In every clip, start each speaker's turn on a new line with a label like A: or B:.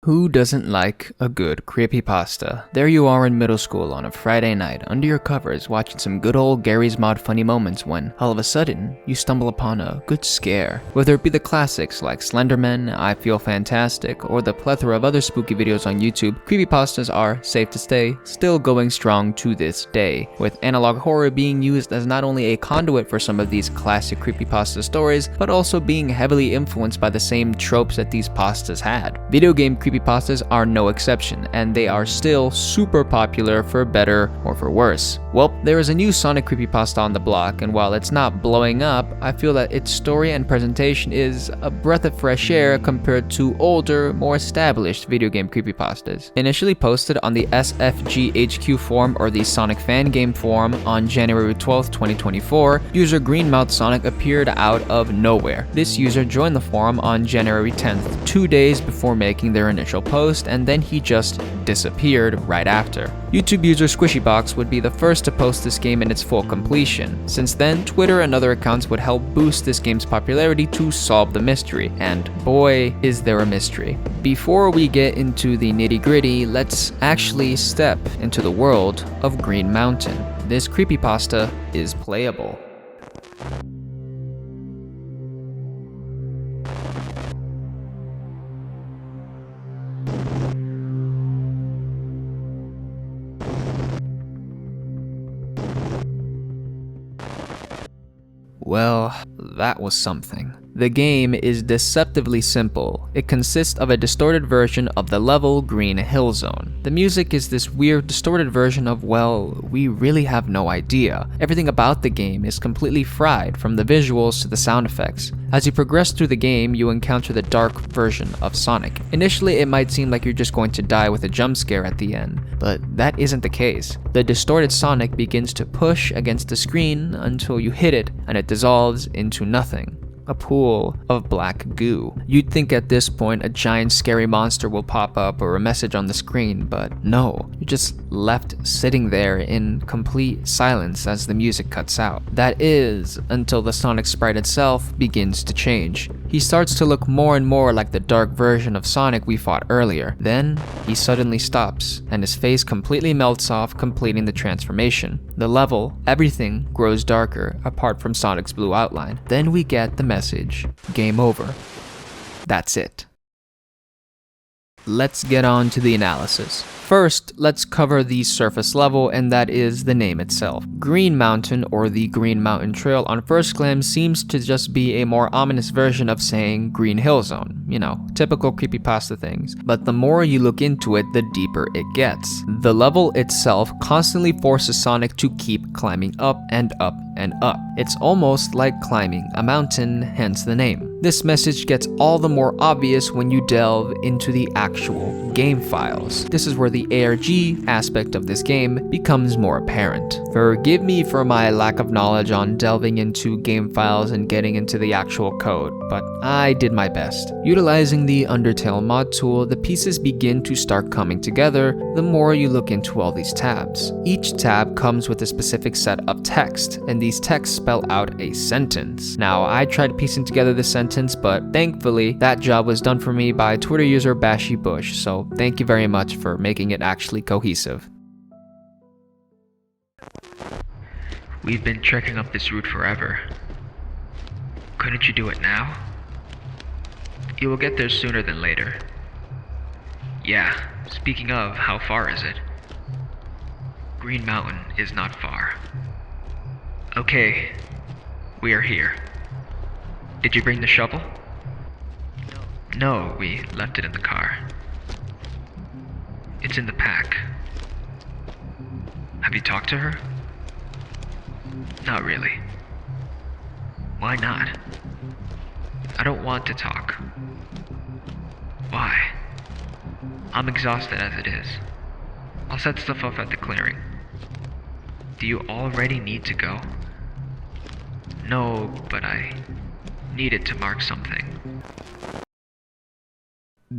A: Who doesn't like a good creepypasta? There you are in middle school on a Friday night, under your covers, watching some good old Gary's Mod funny moments when, all of a sudden, you stumble upon a good scare. Whether it be the classics like Slenderman, I Feel Fantastic, or the plethora of other spooky videos on YouTube, creepypastas are, safe to say, still going strong to this day, with analog horror being used as not only a conduit for some of these classic creepypasta stories, but also being heavily influenced by the same tropes that these pastas had. Video game creepypastas are no exception, and they are still super popular for better or for worse. Well, there is a new Sonic creepypasta on the block, and while it's not blowing up, I feel that its story and presentation is a breath of fresh air compared to older, more established video game creepypastas. Initially posted on the SFGHQ forum or the Sonic fan game forum on January 12th, 2024, user Greenmouth Sonic appeared out of nowhere. This user joined the forum on January 10th, 2 days before making their initial post, and then he just disappeared right after. YouTube user SquishyBox would be the first to post this game in its full completion. Since then, Twitter and other accounts would help boost this game's popularity to solve the mystery, and boy, is there a mystery. Before we get into the nitty-gritty, let's actually step into the world of Green Mountain. This creepypasta is playable. Well, that was something. The game is deceptively simple. It consists of a distorted version of the level Green Hill Zone. The music is this weird distorted version of, well, we really have no idea. Everything about the game is completely fried, from the visuals to the sound effects. As you progress through the game, you encounter the dark version of Sonic. Initially, it might seem like you're just going to die with a jump scare at the end, but that isn't the case. The distorted Sonic begins to push against the screen until you hit it, and it dissolves into nothing. A pool of black goo. You'd think at this point a giant scary monster will pop up or a message on the screen, but no, you're just left sitting there in complete silence as the music cuts out. That is, until the Sonic sprite itself begins to change. He starts to look more and more like the dark version of Sonic we fought earlier. Then, he suddenly stops, and his face completely melts off, completing the transformation. The level, everything grows darker, apart from Sonic's blue outline. Then we get the message, game over. That's it. Let's get on to the analysis. First, let's cover the surface level, and that is the name itself. Green Mountain, or the Green Mountain Trail, on first glance seems to just be a more ominous version of saying Green Hill Zone. You know, typical creepypasta things. But the more you look into it, the deeper it gets. The level itself constantly forces Sonic to keep climbing up and up and up. It's almost like climbing a mountain, hence the name. This message gets all the more obvious when you delve into the actual game files. This is where the ARG aspect of this game becomes more apparent. Forgive me for my lack of knowledge on delving into game files and getting into the actual code, but I did my best. Utilizing the Undertale mod tool, the pieces begin to start coming together the more you look into all these tabs. Each tab comes with a specific set of text, and these texts spell out a sentence. Now, I tried piecing together the sentence, but thankfully, that job was done for me by Twitter user Bashy Bush, so thank you very much for making it actually cohesive.
B: We've been trekking up this route forever. Couldn't you do it now? You will get there sooner than later. Yeah, speaking of, how far is it? Green Mountain is not far. Okay, we are here. Did you bring the shovel? No, we left it in the car. It's in the pack. Have you talked to her? Not really. Why not? I don't want to talk. Why? I'm exhausted as it is. I'll set stuff up at the clearing. Do you already need to go? No, but I needed to mark something.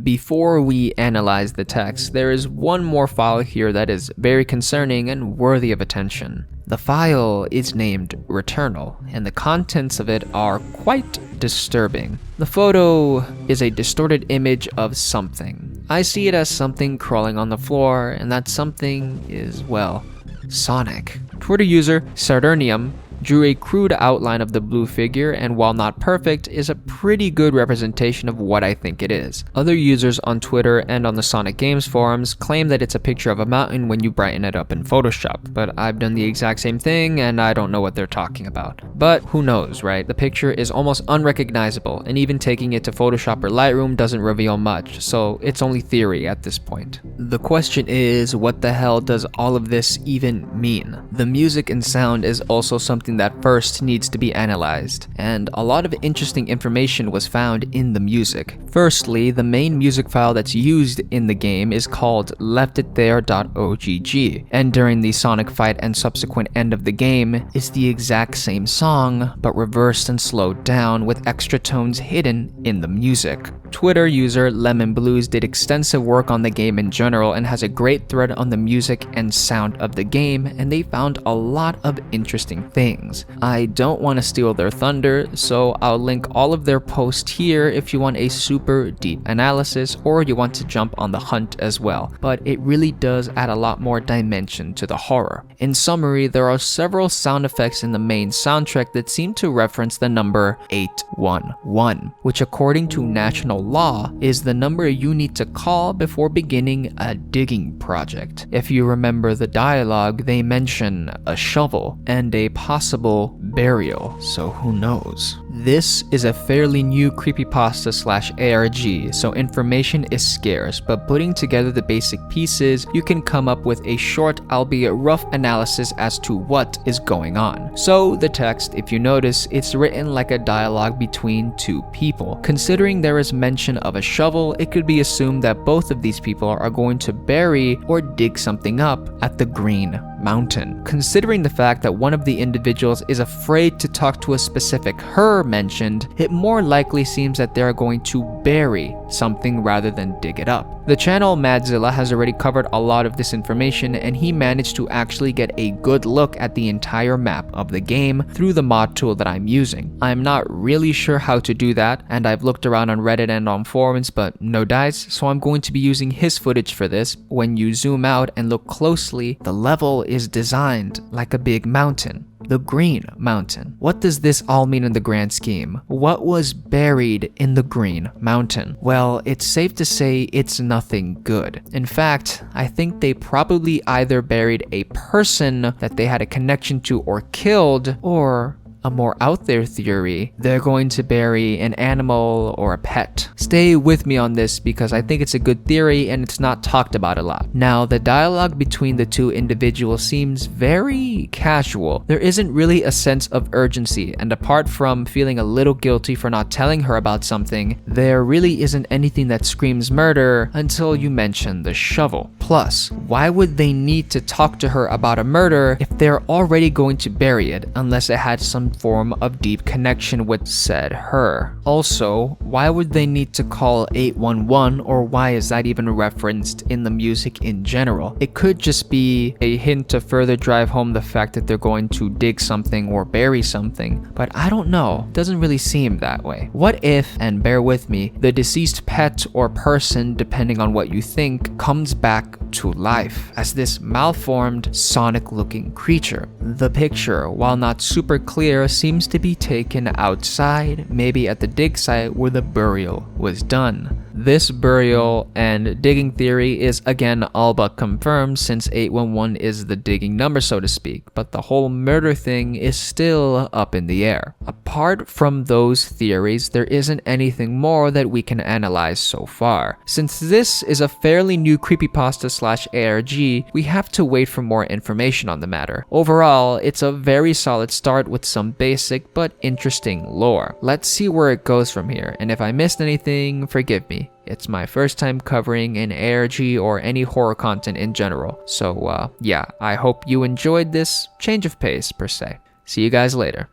A: Before we analyze the text, there is one more file here that is very concerning and worthy of attention. The file is named Returnal, and the contents of it are quite disturbing. The photo is a distorted image of something. I see it as something crawling on the floor, and that something is, well, Sonic. Twitter user Saturnium drew a crude outline of the blue figure, and while not perfect, is a pretty good representation of what I think it is. Other users on Twitter and on the Sonic Games forums claim that it's a picture of a mountain when you brighten it up in Photoshop, but I've done the exact same thing and I don't know what they're talking about. But who knows, right? The picture is almost unrecognizable, and even taking it to Photoshop or Lightroom doesn't reveal much, so it's only theory at this point. The question is, what the hell does all of this even mean? The music and sound is also something that first needs to be analyzed, and a lot of interesting information was found in the music. Firstly, the main music file that's used in the game is called leftithere.ogg, and during the Sonic fight and subsequent end of the game, it's the exact same song, but reversed and slowed down with extra tones hidden in the music. Twitter user LEMMiNO did extensive work on the game in general and has a great thread on the music and sound of the game, and they found a lot of interesting things. I don't want to steal their thunder, so I'll link all of their posts here if you want a super deep analysis or you want to jump on the hunt as well, but it really does add a lot more dimension to the horror. In summary, there are several sound effects in the main soundtrack that seem to reference the number 811, which according to national law is the number you need to call before beginning a digging project. If you remember the dialogue, they mention a shovel and a possible burial, so who knows. This is a fairly new creepypasta/ARG, so information is scarce, but putting together the basic pieces, you can come up with a short, albeit rough analysis as to what is going on. So the text, if you notice, it's written like a dialogue between two people. Considering there is mention of a shovel, it could be assumed that both of these people are going to bury or dig something up at the Green Mountain. Considering the fact that one of the individuals is afraid to talk to a specific her mentioned, it more likely seems that they're going to bury something rather than dig it up. The channel Madzilla has already covered a lot of this information, and he managed to actually get a good look at the entire map of the game through the mod tool that I'm using. I'm not really sure how to do that, and I've looked around on Reddit and on forums, but no dice, so I'm going to be using his footage for this. When you zoom out and look closely, the level is designed like a big mountain. The Green Mountain. What does this all mean in the grand scheme? What was buried in the Green Mountain? Well, it's safe to say it's nothing good. In fact, I think they probably either buried a person that they had a connection to or killed, or a more out there theory, they're going to bury an animal or a pet. Stay with me on this because I think it's a good theory and it's not talked about a lot. Now, the dialogue between the two individuals seems very casual. There isn't really a sense of urgency, and apart from feeling a little guilty for not telling her about something, there really isn't anything that screams murder until you mention the shovel. Plus, why would they need to talk to her about a murder if they're already going to bury it unless it had some form of deep connection with said her? Also, why would they need to call 811, or why is that even referenced in the music in general? It could just be a hint to further drive home the fact that they're going to dig something or bury something, but I don't know. It doesn't really seem that way. What if, and bear with me, the deceased pet or person, depending on what you think, comes back to life as this malformed Sonic-looking creature? The picture, while not super clear, seems to be taken outside, maybe at the dig site where the burial was done. This burial and digging theory is again all but confirmed, since 811 is the digging number, so to speak, but the whole murder thing is still up in the air. Apart from those theories, there isn't anything more that we can analyze so far. Since this is a fairly new creepypasta/ARG, we have to wait for more information on the matter. Overall, it's a very solid start with some basic but interesting lore. Let's see where it goes from here, and if I missed anything, forgive me. It's my first time covering an ARG or any horror content in general. So yeah, I hope you enjoyed this change of pace per se. See you guys later.